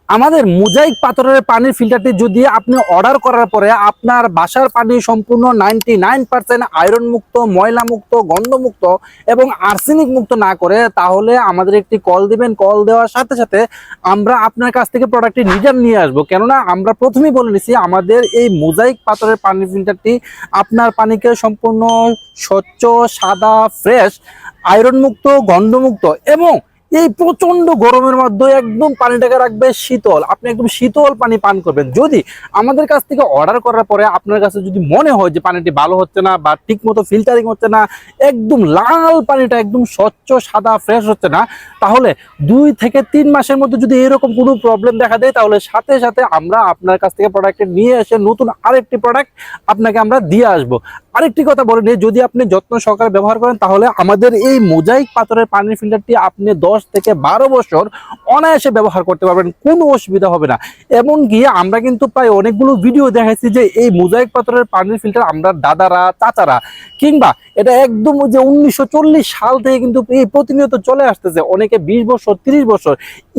আমাদের মোজাইক পাথরের পানির ফিল্টারটি যদি আপনি অর্ডার করার পরে আপনার বাসার পানি সম্পূর্ণ 99% আয়রন মুক্ত, ময়লা মুক্ত, গন্ধ মুক্ত এবং আর্সেনিক মুক্ত না করে, তাহলে আমাদের একটি কল দিবেন। কল দেওয়ার সাথে সাথে আমরা আপনার কাছ থেকে প্রোডাক্টটি রিটার্ন নিয়ে আসবো। কেননা আমরা প্রথমেই বলে নিছি আমাদের এই মোজাইক পাথরের পানির ফিল্টারটি আপনার পানিকে সম্পূর্ণ স্বচ্ছ, সাদা, ফ্রেশ, আয়রন মুক্ত, গন্ধমুক্ত এবং এই প্রচন্ড গরমের মধ্যে একদম পানিটাকে রাখবে শীতল। আপনি একদম শীতল পানি পান করবেন। যদি আমাদের কাছ থেকে অর্ডার করার পরে আপনার কাছে যদি মনে হয় যে পানিটি ভালো হচ্ছে না বা ঠিক মতো ফিল্টারিং হচ্ছে না, একদম লাল পানিটা একদম স্বচ্ছ, সাদা, ফ্রেশ হচ্ছে না, তাহলে 2 থেকে 3 মাসের মধ্যে যদি এরকম কোনো প্রবলেম দেখা দেয়, তাহলে সাথে সাথে আমরা আপনার কাছ থেকে প্রোডাক্টটি নিয়ে এসে নতুন আরেকটি প্রোডাক্ট আপনাকে আমরা দিয়ে আসবো। আরেকটি কথা বলে নিই, যদি আপনি যত্ন সহকারে ব্যবহার করেন, তাহলে আমাদের এই মোজাইক পাথরের পানির ফিল্টারটি আপনি 10 থেকে 12 বছর অনায়াসে ব্যবহার করতে পারবেন, কোনো অসুবিধা হবে না। এমনকি আমরা কিন্তু প্রায় অনেকগুলো ভিডিও দেখাইছি যে এই মোজাইক পাথরের পানির ফিল্টার আমরা দাদারা, চাচারা কিংবা এটা একদম যে 1940 সাল থেকে কিন্তু এই প্রতিনিয়ত চলে আসতেছে, অনেকে 20 বছর, 30 বছর,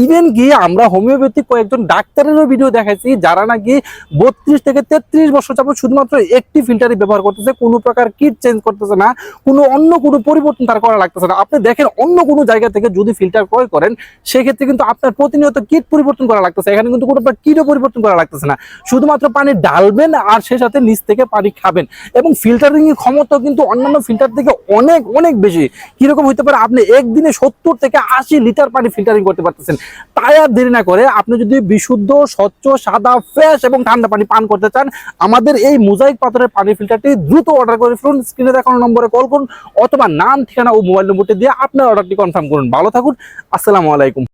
ইভেন কি আমরা হোমিওপ্যাথিক কয়েকজন ডাক্তারেরও ভিডিও দেখাইছি যারা নাকি 32 থেকে 33 বছর যাবত শুধুমাত্র একটি ফিল্টারই ব্যবহার করতেছে, কোনো প্রকার কিট চেঞ্জ করতেছে না, অন্য কোনো পরিবর্তন তার করা লাগতেছে না। আপনি দেখেন অন্য কোনো জায়গা থেকে যদি ফিল্টার ক্রয় করেন, সেক্ষেত্রে কিন্তু আপনার প্রতিনিয়ত কিট পরিবর্তন করা লাগতেছে। এখানে কিন্তু কোনো কিটও পরিবর্তন করা লাগতেছে না, শুধুমাত্র পানি ঢালবেন আর সে সাথে নিচ থেকে পানি খাবেন। এবং ফিল্টারিং এর ক্ষমতা কিন্তু অন্যান্য ফিল্টার থেকে অনেক অনেক বেশি। কিরকম হইতে পারে, আপনি একদিনে 70 থেকে 80 লিটার পানি ফিল্টারিং করতে পারতেছেন। তাই আর দেরি না করে আপনি যদি বিশুদ্ধ, স্বচ্ছ, সাদা, ফ্রেশ এবং ঠান্ডা পানি পান করতে চান, আমাদের এই মোজাইক পাথরের পানি ফিল্টারটি দ্রুত অর্ডার করে ফেলুন। স্ক্রিনে দেখানো নম্বরে কল করুন অথবা নাম, ঠিকানা ও মোবাইল নম্বরটি দিয়ে আপনার অর্ডারটি কনফার্ম করুন। ভালো থাকুন। আসসালামু আলাইকুম।